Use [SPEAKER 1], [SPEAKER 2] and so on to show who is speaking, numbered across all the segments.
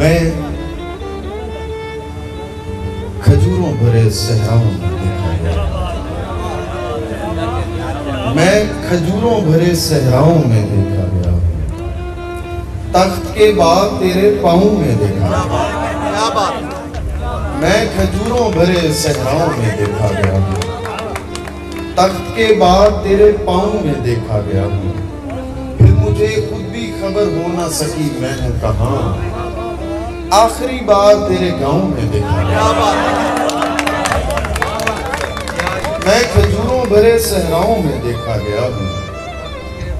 [SPEAKER 1] मैं खजूरों भरे सहराओं में देखा गया, मैं खजूरों भरे सहराओं में देखा गया, तख्त के बाद तेरे पाँव में देखा गया, मैं खजूरों भरे सहराओं में देखा गया हूँ, तख्त के बाद तेरे पाँव में देखा गया हूँ। फिर मुझे खुद भी खबर हो ना सकी मैं हूँ कहाँ, आखिरी बार तेरे गांव में देखा गया। मैं खजूरों भरे सहराओं में देखा गया हूँ,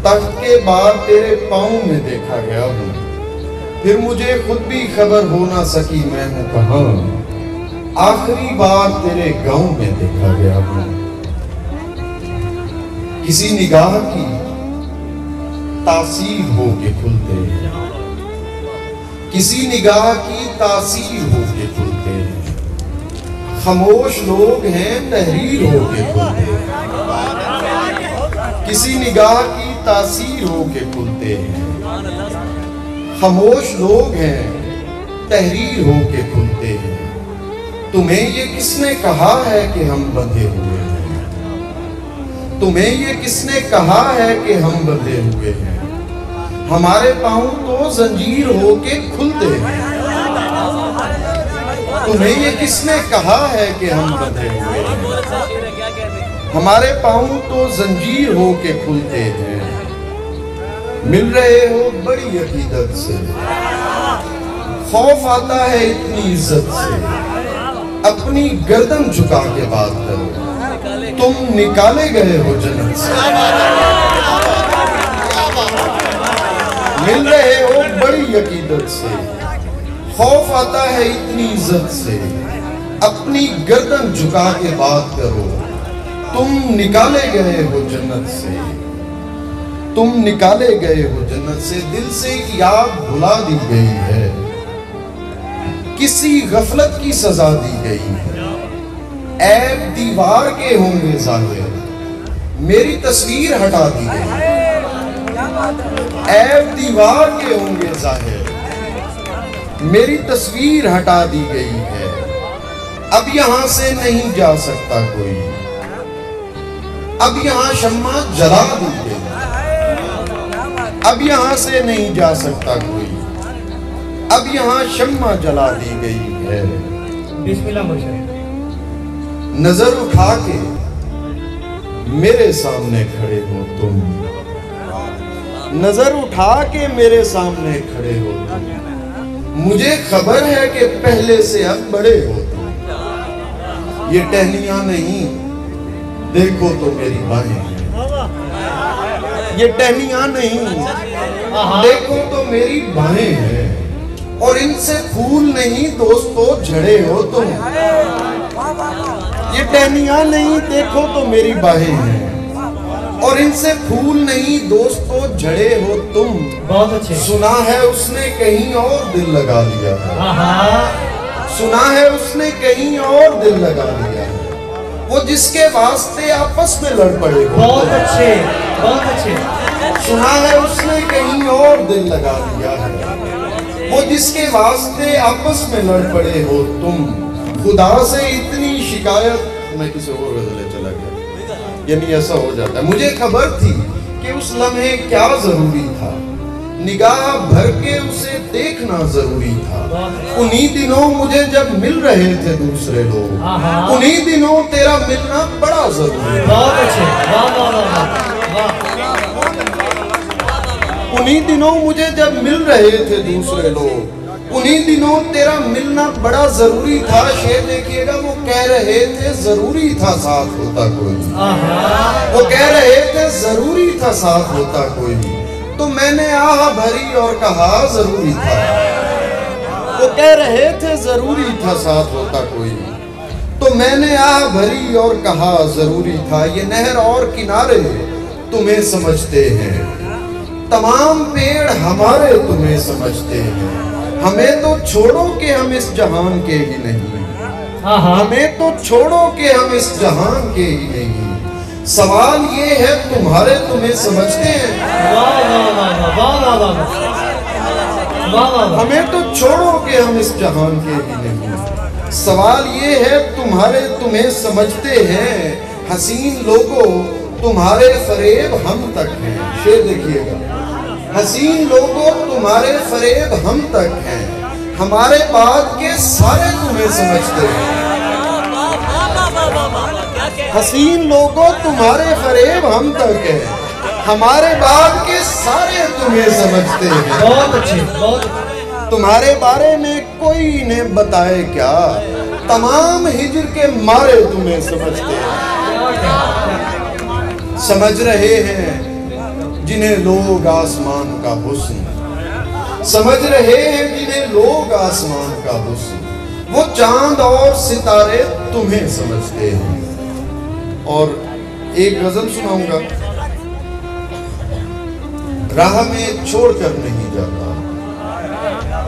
[SPEAKER 1] तख्त के बाद तेरे पाँव में देखा गया हूँ। फिर मुझे खुद भी खबर हो ना सकी मैं हूँ कहाँ, आखिरी बार तेरे गांव में देखा गया हूँ। किसी निगाह की तासीर हो के खुलते हैं, किसी निगाह की तासीर हो के खुलते हैं, खामोश लोग हैं तहरीर हो के खुलते हैं, किसी निगाह की तासीर हो के खुलते हैं, खामोश लोग हैं तहरीर हो के खुलते हैं। तुम्हें ये किसने कहा है कि हम बंधे हुए हैं, तुम्हें ये किसने कहा है कि हम बंधे हुए हैं, हमारे पाँव तो जंजीर होके खुलते हैं। तुम्हें ये किसने कहा है कि हम बंधे हुए हैं, हमारे पाँव तो जंजीर होके खुलते हैं। मिल रहे हो बड़ी अकीदत से, खौफ आता है इतनी इज्जत से, अपनी गर्दन झुका के बात करो, तुम निकाले गए हो जन्नत से। मिल रहे हो बड़ी अकीदत से, खौफ आता है इतनी इज्जत से, अपनी गर्दन झुका के बात करो, तुम निकाले गए हो जन्नत से, तुम निकाले गए हो जन्नत से। दिल से याद भुला दी गई है, किसी गफलत की सजा दी गई है। ऐब दीवार के होंगे जाहिर, मेरी तस्वीर हटा दी गई है। ऐब दीवार के होंगे जाहिर, मेरी तस्वीर हटा दी गई है। अब यहां से नहीं जा सकता कोई, अब यहां शम्मा जला दी गई, अब यहां से नहीं जा सकता कोई, अब यहां शम्मा जला दी गई है।
[SPEAKER 2] बिस्मिल्लाह मुर्शिद।
[SPEAKER 1] नजर उठा के मेरे सामने खड़े हो तुम, नजर उठा के मेरे सामने खड़े हो तुम, मुझे खबर है कि पहले से अब बड़े हो तुम। ये टहनियां नहीं देखो तो मेरी बाहें, ये टहनियां नहीं देखो तो मेरी बाहें हैं, और इनसे फूल नहीं दोस्तों झड़े हो तुम। ये टहनियां नहीं देखो तो मेरी बाहें हैं, और इनसे फूल नहीं दोस्तों झड़े हो तुम।
[SPEAKER 2] बहुत अच्छे।
[SPEAKER 1] सुना है उसने कहीं और दिल लगा लिया है, सुना है उसने कहीं और दिल लगा लिया है, वो जिसके वास्ते आपस में लड़ पड़े हो।
[SPEAKER 2] बहुत अच्छे, बहुत अच्छे।
[SPEAKER 1] सुना है उसने कहीं और दिल लगा लिया है, वो जिसके वास्ते आपस में लड़ पड़े हो तुम। खुदा से इतनी शिकायत, मैं किसी और गजले चला गया, यानी ऐसा हो जाता है। मुझे खबर थी कि उस लम्हे क्या जरूरी था, निगाह भर के उसे देखना जरूरी था। उन्हीं दिनों मुझे जब मिल रहे थे दूसरे लोग, उन्हीं दिनों तेरा मिलना बड़ा जरूरी था।
[SPEAKER 2] बहुत अच्छे, वाह वाह वाह वाह।
[SPEAKER 1] उन्हीं दिनों मुझे जब मिल रहे थे दूसरे लोग, उन्हीं दिनों तेरा मिलना बड़ा जरूरी था। शेर देखिएगा, वो कह रहे थे जरूरी था साथ होता कोई, वो कह रहे थे जरूरी था साथ होता कोई, तो मैंने आह भरी और कहा जरूरी था। वो कह रहे थे जरूरी था साथ होता कोई, तो मैंने आह भरी और कहा जरूरी था। ये नहर और किनारे तुम्हें समझते हैं, तमाम पेड़ हमारे तुम्हें समझते हैं। हमें तो छोड़ो कि हम इस जहान के ही नहीं, हमें तो छोड़ो कि हम इस जहान के ही नहीं। सवाल ये है तुम्हारे तुम्हें समझते हैं।
[SPEAKER 2] वाह वाह वाह वाह वाह वाह। वाह वाह वाह
[SPEAKER 1] हमें तो छोड़ो कि हम इस जहान के ही नहीं। सवाल ये है तुम्हें समझते हैं हसीन लोगों, तुम्हारे फरेब हम तक हैं। शेर देखिएगा, हसीन लोगों तुम्हारे फरेब हम तक हैं, हमारे बाद के सारे तुम्हें समझते हैं। हसीन लोगों तुम्हारे फरेब हम तक हैं, हमारे बाद के सारे तुम्हें समझते हैं।
[SPEAKER 2] बहुत अच्छे, बहुत अच्छे।
[SPEAKER 1] तुम्हारे बारे में कोई ने बताए क्या, तमाम हिजर के मारे तुम्हें समझते हैं। समझ रहे हैं जिन्हें लोग आसमान का हुस्न, समझ रहे हैं जिन्हें लोग आसमान का हुस्न, वो चांद और सितारे तुम्हें समझते हैं। और एक गजल सुनाऊंगा। राह में छोड़कर नहीं जाता,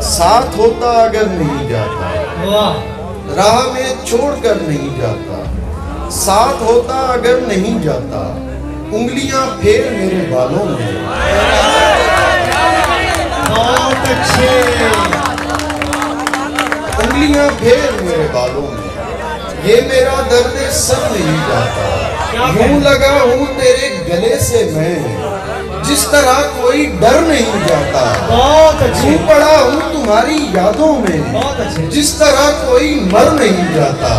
[SPEAKER 1] साथ होता अगर नहीं जाता।
[SPEAKER 2] वाह।
[SPEAKER 1] राह में छोड़कर नहीं जाता, साथ होता अगर नहीं जाता, उंगलियां फेर मेरे बालों में।
[SPEAKER 2] बहुत अच्छे।
[SPEAKER 1] उंगलियां फेर मेरे बालों में, ये मेरा दर्द सर नहीं जाता। यूं लगा हूं तेरे गले से मैं, जिस तरह कोई डर नहीं जाता।
[SPEAKER 2] बहुत अच्छे।
[SPEAKER 1] यूं पड़ा हूं तुम्हारी यादों में,
[SPEAKER 2] बहुत अच्छे।
[SPEAKER 1] जिस तरह कोई मर नहीं जाता।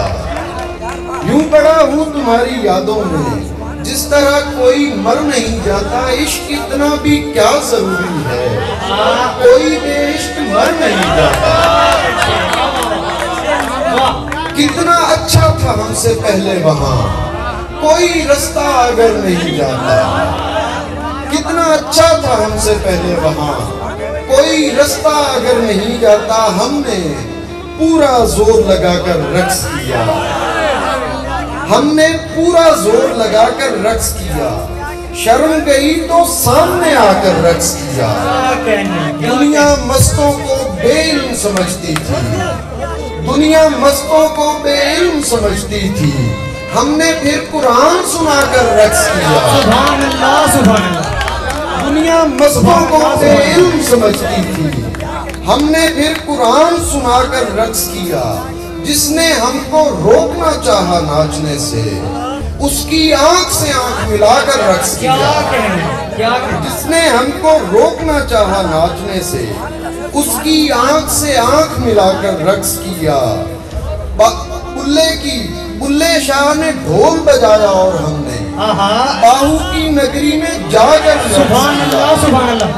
[SPEAKER 1] यूं पड़ा हूं तुम्हारी यादों में, जिस तरह कोई मर नहीं जाता। इश्क इतना भी क्या जरूरी है, कोई बेइश्क मर नहीं जाता। कितना अच्छा था हमसे पहले वहां, कोई रास्ता अगर नहीं जाता। कितना अच्छा था हमसे पहले वहां, कोई रास्ता अगर नहीं जाता। हमने पूरा जोर लगाकर रक्स किया, हमने पूरा जोर लगाकर रक्स किया। शर्म गई तो सामने आकर रक्स किया। दुनिया मस्तों को बेइल्म समझती थी, दुनिया मस्तों को बेइल्म समझती थी। हमने फिर कुरान सुनाकर रक्स किया।
[SPEAKER 2] सुभान अल्लाह, सुभान अल्लाह।
[SPEAKER 1] दुनिया मस्तों को बेइल्म समझती थी, हमने फिर कुरान सुनाकर रक्स किया। जिसने हमको रोकना चाहा नाचने से, उसकी आंख से आंख मिलाकर रक्स किया।
[SPEAKER 2] क्या कहने?
[SPEAKER 1] जिसने हमको रोकना चाहा नाचने से, उसकी आंख से आंख मिलाकर रक्स किया। बुल्ले शाह ने ढोल बजाया और हमने बाहू की नगरी में जाकर
[SPEAKER 2] सुभान अल्लाह, सुभान अल्लाह।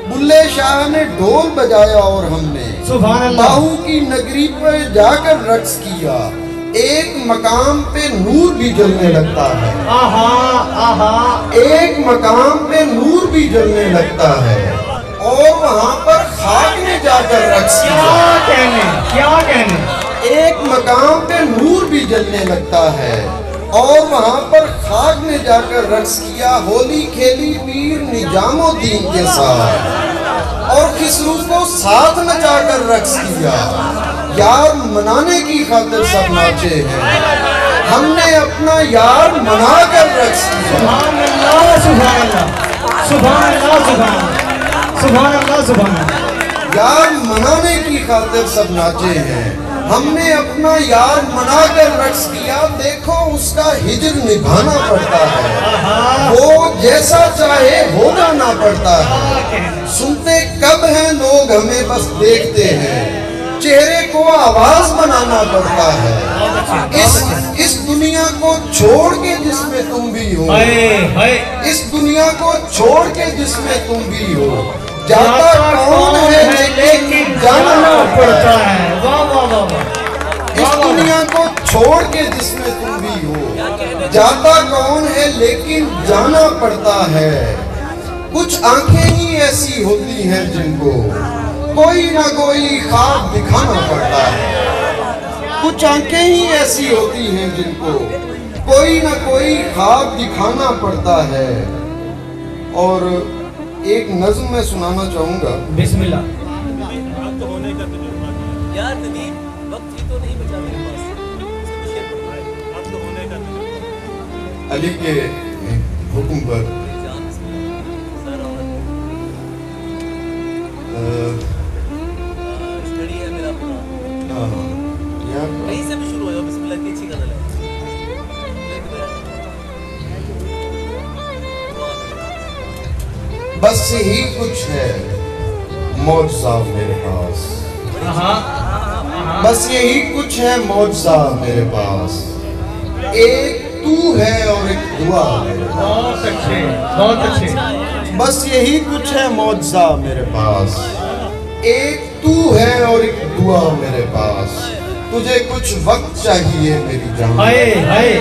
[SPEAKER 1] बुल्ले शाह ने ढोल बजाया और हमने
[SPEAKER 2] सुभान अल्लाह।
[SPEAKER 1] बाहू की नगरी पर जाकर रक्स किया। एक मकाम पे नूर भी जलने लगता है,
[SPEAKER 2] आहा आहा।
[SPEAKER 1] एक मकाम पे नूर भी जलने लगता है, और वहां पर खाक ने जाकर रक्स किया।
[SPEAKER 2] क्या कहने, क्या कहने।
[SPEAKER 1] एक मकाम पे नूर भी जलने लगता है, और वहां पर खाक ने जाकर रक्स किया। होली खेली पीर निजामुद्दीन के साथ, और खिसरू को साथ नचाकर रक्स किया। यार मनाने की खातिर सब नाचे हैं, हमने अपना यार मनाकर रक्स किया।
[SPEAKER 2] सुभान अल्लाह, सुभान अल्लाह, सुभान अल्लाह, सुभान अल्लाह, सुभान अल्लाह, सुभान अल्लाह।
[SPEAKER 1] यार मनाने की खातिर सब नाचे हैं, हमने अपना यार मनाकर रक्स किया। देखो उसका हिजर निभाना पड़ता है, वो जैसा चाहे हो जाना पड़ता है। सुनते कब हैं लोग, हमें बस देखते हैं, चेहरे को आवाज बनाना पड़ता है। इस दुनिया को छोड़ के जिसमें तुम भी हो, इस दुनिया को छोड़ के जिसमें तुम भी हो, जाता कौन है लेकिन जाना पड़ता है।
[SPEAKER 2] वाह वाह वाह।
[SPEAKER 1] इस दुनिया को छोड़ के जिसमें तुम भी हो, जाता कौन है लेकिन जाना पड़ता है। कुछ आंखें ही ऐसी होती हैं जिनको कोई ना कोई ख्वाब दिखाना पड़ता है। कुछ आंखें ही ऐसी होती हैं जिनको कोई ना कोई ख्वाब दिखाना पड़ता है। और एक नज्म मैं सुनाना चाहूंगा।
[SPEAKER 2] बिस्मिल्लाह।
[SPEAKER 3] यार नदीम, वक्त ही तो नहीं बचा मेरे पास।
[SPEAKER 1] अली के हुक्म पर
[SPEAKER 3] कहीं से भी शुरू हो जाओ, बिस्मिल्लाह की अच्छी गजल है।
[SPEAKER 1] बस यही कुछ है मौजज़ा मेरे पास, बस यही कुछ है मौजज़ा मेरे पास। एक तू है और एक दुआ मेरे पास।
[SPEAKER 2] बहुत अच्छे, बहुत अच्छे।
[SPEAKER 1] बस यही कुछ है मौजज़ा मेरे पास। एक तू है और एक दुआ मेरे पास। तुझे कुछ वक्त चाहिए मेरी जान,
[SPEAKER 2] हाय हाय।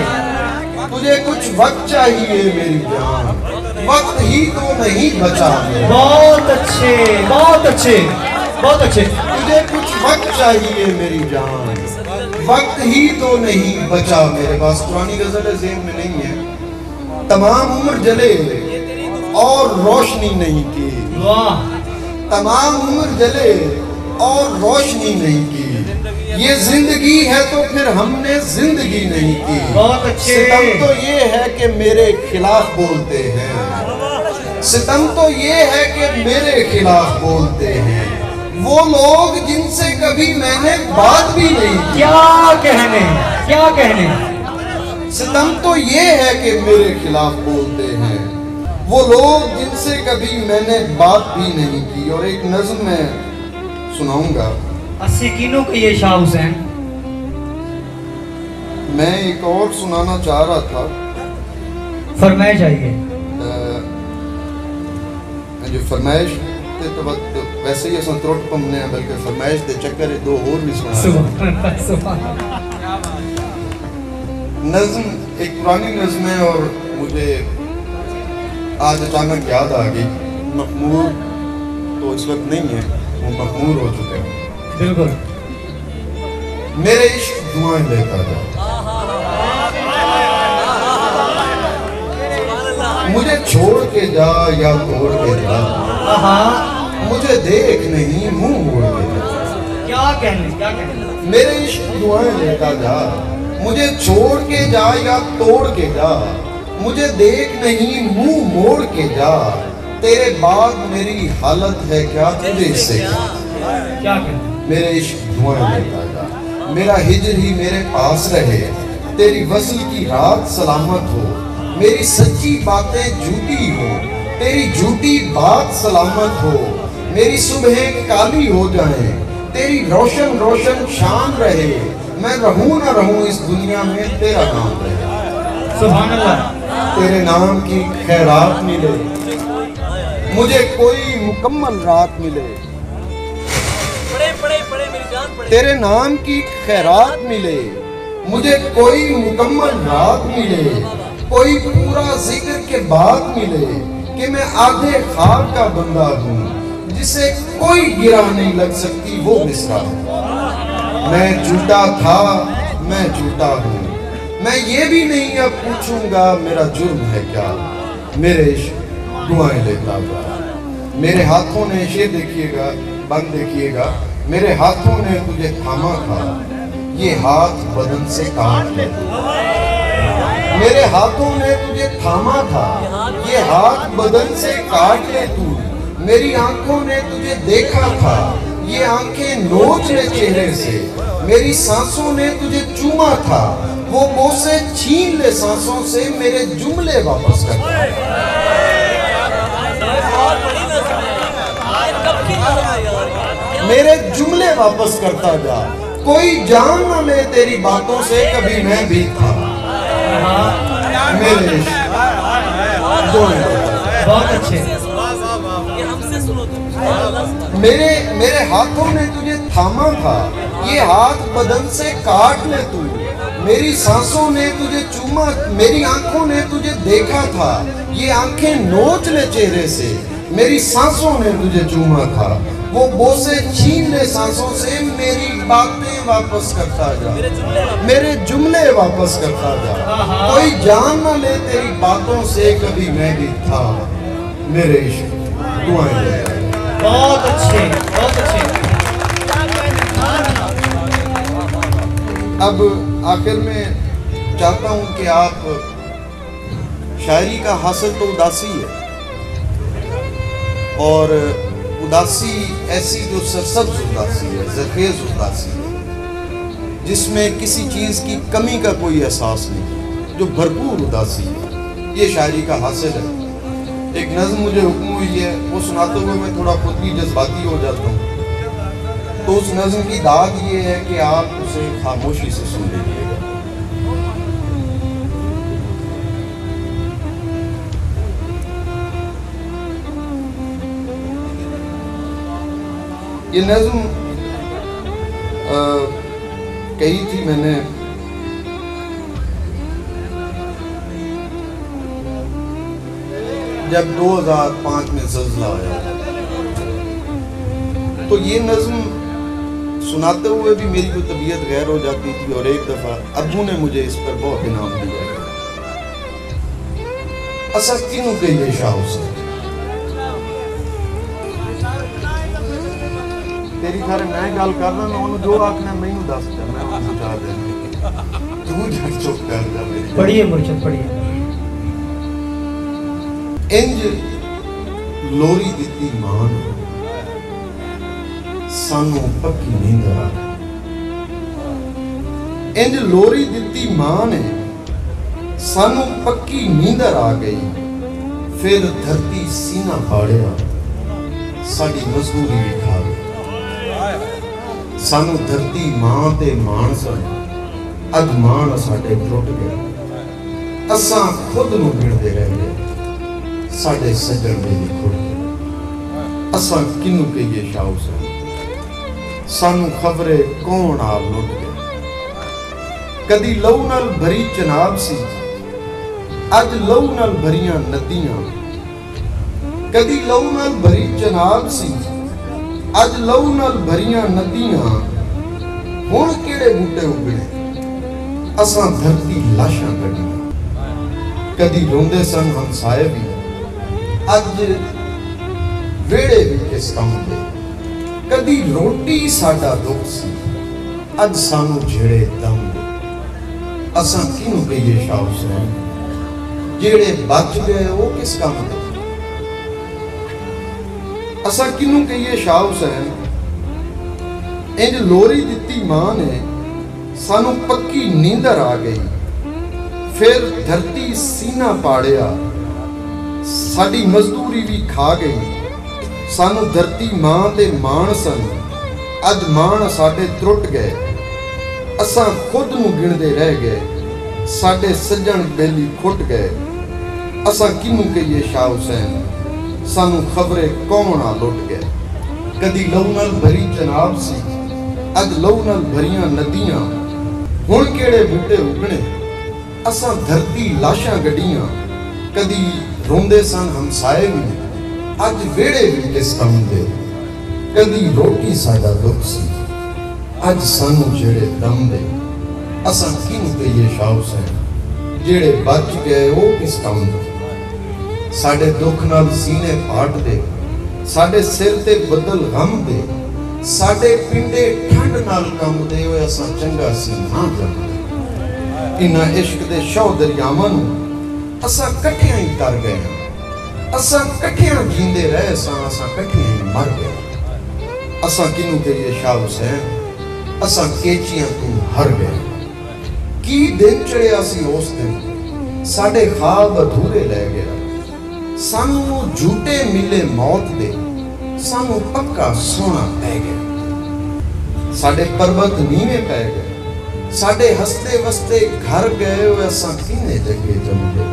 [SPEAKER 1] तुझे कुछ वक्त चाहिए मेरी जान, वक्त ही तो नहीं बचा मेरे।
[SPEAKER 2] बहुत अच्छे, बहुत अच्छे, बहुत अच्छे।
[SPEAKER 1] तुझे कुछ वक्त चाहिए मेरी जान, वक्त ही तो नहीं बचा मेरे पास। पुरानी गजल ज़हन में नहीं है। तमाम उम्र जले और रोशनी नहीं की,
[SPEAKER 2] वाह।
[SPEAKER 1] तमाम उम्र जले और रोशनी नहीं की। ये जिंदगी है तो फिर हमने जिंदगी नहीं की।
[SPEAKER 2] बहुत अच्छे।
[SPEAKER 1] सितम तो ये है कि मेरे खिलाफ बोलते हैं, सितम तो ये है कि मेरे खिलाफ बोलते हैं वो लोग जिनसे कभी मैंने बात भी नहीं की।
[SPEAKER 2] क्या कहने, क्या कहने।
[SPEAKER 1] सितम तो ये है कि मेरे खिलाफ बोलते हैं वो लोग जिनसे कभी मैंने बात भी नहीं की। और एक नज़्म मैं सुनाऊंगा।
[SPEAKER 2] 80 किलो का ये शाह हुसैन।
[SPEAKER 1] मैं एक और सुनाना चाह रहा था।
[SPEAKER 2] फरमाइश आइए।
[SPEAKER 1] जो फरमाइश ते तो वैसे ही असां त्रुट पमने हैं, बल्कि फरमाइश दे चक्कर दो और भी सुना।
[SPEAKER 2] सुभान अल्लाह, सुभान अल्लाह।
[SPEAKER 1] नज़्म एक पुरानी नज़्म है और मुझे आज अचानक याद आ गई। मखमूर तो इस वक्त नहीं है, वो मखमूर हो चुके हैं।
[SPEAKER 2] बिल्कुल।
[SPEAKER 1] मेरे इश्क दुआएं लेता जा, मुझे छोड़ के जा या तोड़ के जा, मुझे देख नहीं मुंह मोड़ के जा।
[SPEAKER 2] क्या कहने, क्या कहने।
[SPEAKER 1] मेरे इश्क दुआएं लेता जा, मुझे छोड़ के जा या तोड़ के जा, मुझे देख नहीं मुंह मोड़ के जा। तेरे बाद मेरी हालत है क्या तुझे इससे
[SPEAKER 2] क्या कहने।
[SPEAKER 1] मेरे इश्क दुआएं लेता जा, मेरा हिजर ही मेरे पास रहे, तेरी वसल की रात सलामत हो, मेरी सच्ची बातें झूठी हो, तेरी झूठी बात सलामत हो, मेरी सुबह काली हो जाए, तेरी रोशन रोशन शाम रहे, मैं रहूं ना रहूं इस दुनिया में तेरा नाम रहे।
[SPEAKER 2] सुभान अल्लाह।
[SPEAKER 1] तेरे नाम की खैरात मिले, मुझे कोई मुकम्मल रात मिले।
[SPEAKER 3] पढ़े पढ़े पढ़े मेरी जान पढ़े।
[SPEAKER 1] तेरे नाम की खैरात मिले, मुझे कोई मुकम्मल रात मिले, कोई पूरा जिक्र के बाद मिले कि मैं आधे खाक का बंदा हूँ, जिसे कोई गिरा नहीं लग सकती वो मिसरा। मैं झूठा था, मैं झूठा हूँ, मैं ये भी नहीं अब पूछूंगा मेरा जुर्म है क्या। मेरे इश्क दुआएं लेता जा, मेरे हाथों ने ये देखिएगा, बंद देखिएगा, मेरे हाथों ने तुझे थामा था, ये हाथ बदन से काट ले। मेरे हाथों ने तुझे थामा था, ये हाथ बदन से काट ले तू। मेरी आंखों ने तुझे देखा था, ये आंखें नोच ले चेहरे से। मेरी सांसों ने तुझे चूमा था, वो बोसे छीन ले सांसों से, मेरे जुमले वापस कर। मेरे जुमले वापस करता जा, कोई जान न ले तेरी बातों से कभी मैं भी था। मेरे
[SPEAKER 2] बहुत अच्छे।
[SPEAKER 1] मेरे हाथों ने तुझे थामा था, ये हाथ बदन से काट ले तू। मेरी सांसों ने तुझे चूमा, मेरी आंखों ने तुझे देखा था, ये आंखें नोच ले चेहरे से। मेरी सांसों ने तुझे चूमा था, वो बोसे छीन ले सांसों से। मेरी बातें वापस करता जा, मेरे जुमले वापस करता जा, कोई जान न ले तेरी बातों से कभी मैं भी था। मेरे इश्क दुआएं ले।
[SPEAKER 2] बहुत अच्छे, बहुत अच्छे।
[SPEAKER 1] अब आखिर में चाहता हूं कि आप, शायरी का हासिल तो उदासी है, और उदासी ऐसी जो सरसब्ज उदासी है, ज़रखेज़ उदासी है, जिसमें किसी चीज़ की कमी का कोई एहसास नहीं, जो भरपूर उदासी है, ये शायरी का हासिल है। एक नज़्म मुझे हुक्म हुई है, वो सुनाते हुए मैं थोड़ा खुद भी जज्बाती हो जाता हूँ। तो उस नज़्म की दाद ये है कि आप उसे खामोशी से सुन लीजिएगा। ये नज़्म कही थी मैंने जब 2005 में ज़ल्ज़ला आया। तो ये नज़्म सुनाते हुए भी मेरी कोई तबीयत गैर हो जाती थी, और एक दफ़ा अब्बू ने मुझे इस पर बहुत इनाम दिया। असा किनू के ये शाह से तेरी थारे मैं गल करना, मैं उन्होंने जो आखना मैनू दस दे, मैं उन्होंने बता दे, तू जब चुप कर जा।
[SPEAKER 2] पढ़िए मुर्शद पढ़िए।
[SPEAKER 1] इंज लोरी दिती मां ने सानू पक्की नींद आ गई। इंज लोरी दिती मां ने सानू पक्की नींदर आ गई। फिर धरती सीना फाड़िया साडी मजदूरी भी खा गई। सानू धरती मां ते मान सन, अज मान साडे टुट गए। असां खुद नूं गिणदे रह गए, साडे सजण दे खुद गए। असां किनू कहिए शाह सन, सानू खबरे कौन आ लुट गए। कदी लहू नाल भरी चनाब सी, अज लहू नाल भरियां नदियां। कदी लहू नाल भरी चनाब सी, अज लहू नाल भरियां नदियां। हुण किहड़े बूटे उगड़े, असां धरती लाशां कढियां। कदी रोंदे सन हमसाए भी, अज वेड़े भी किस काम दे। कदी रोटी साडा दुख सी, अज सानू झेड़े दम दे। असां किनू कहिए शाह हुसैन, जेड़े बच गए वो किस काम दे। असा किनू कहिए शाह हुसैन, इंज लोरी दिती मां ने सानू पक्की नींदर आ गई। फिर धरती सीना पाड़िया साडी मजदूरी भी खा गई। सानू धरती मां ते मान सन, अज मान साडे त्रुट गए। असां खुद नूं गिणदे रह गए, साडे सज्जण बेली खुट गए। असां किनू कहिए शाह हुसैन, सानू खबरे कौन आ लुट गए। कदी लहू नाल भरी चनाब सी, अज लहू नाल भरियां नदियां। हुण किहड़े बूटे उगणे, असां धरती लाशां गड्डियां। कदी रोंदे सन हमसाए भी, अज वेड़े भी किस काम दे। कदी रोटी साडा दुख सी, अज सानू जेड़े दम दे। असां किनू कहिए शाह हुसैन, जेड़े बच गए वो किस काम दे। साडे दुख नाल सीने फाट दे, साडे सिर ते बदल गम दे। साडे पिंडे ठंड नाल कम दे, ओए असां चंगा सी ना जम। इन्हां इश्क दे शौ दरियावां नूं असां कट्ठियां ही तर गए। असां कट्ठियां जींदे रहे सां, असां कट्ठियां ही मर गए। असां किनू कहिए शाह हुसैन, असां केचियां तू हर गए। की दिन चढ़िया सी उस दिन, साडे ख्वाब अधूरे लै गया। सानू झूठे मिले मौत दे, सानू पक्का सोना पै गया। साडे पर्वत नीवे पै गए, साडे हसते वसते घर गए। असां किने जगे जम गए,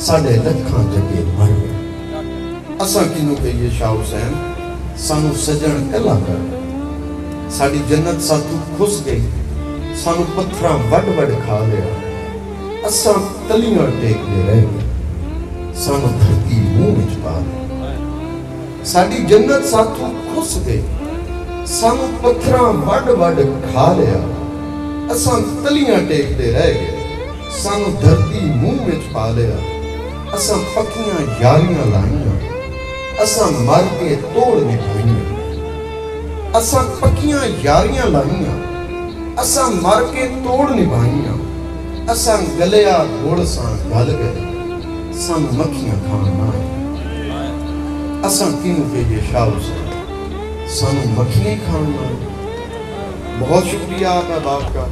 [SPEAKER 1] साडे लखां जगे मर गए। असां किनू कहिए शाह हुसैन, सानू सजण कला कर। साडी जन्नत साथू खुस गई, सानू पत्थरां वड वड खा लिया। असां तलियां टेकदे रह गए, सानू धरती मुंह विच पा ली। साडी जन्नत साथू खुस गई, सानू पत्थरां वड वड खा लिया। असां तलियां टेकदे रह गए, सानू धरती मुंह विच पा लिया। असां पक्कियां यारियां लाइयां, असां मर के तोड़ निभाइयां। असां पक्कियां यारियां लाइयां, असां मर के तोड़ निभाइयां। असां गलिया गुड़ सां गल गए, सानू मक्खियां खान ना आए। असां किनू कहिए शाह हुसैन, सानू मक्खियां खान ना। बहुत शुक्रिया मैं बाप का।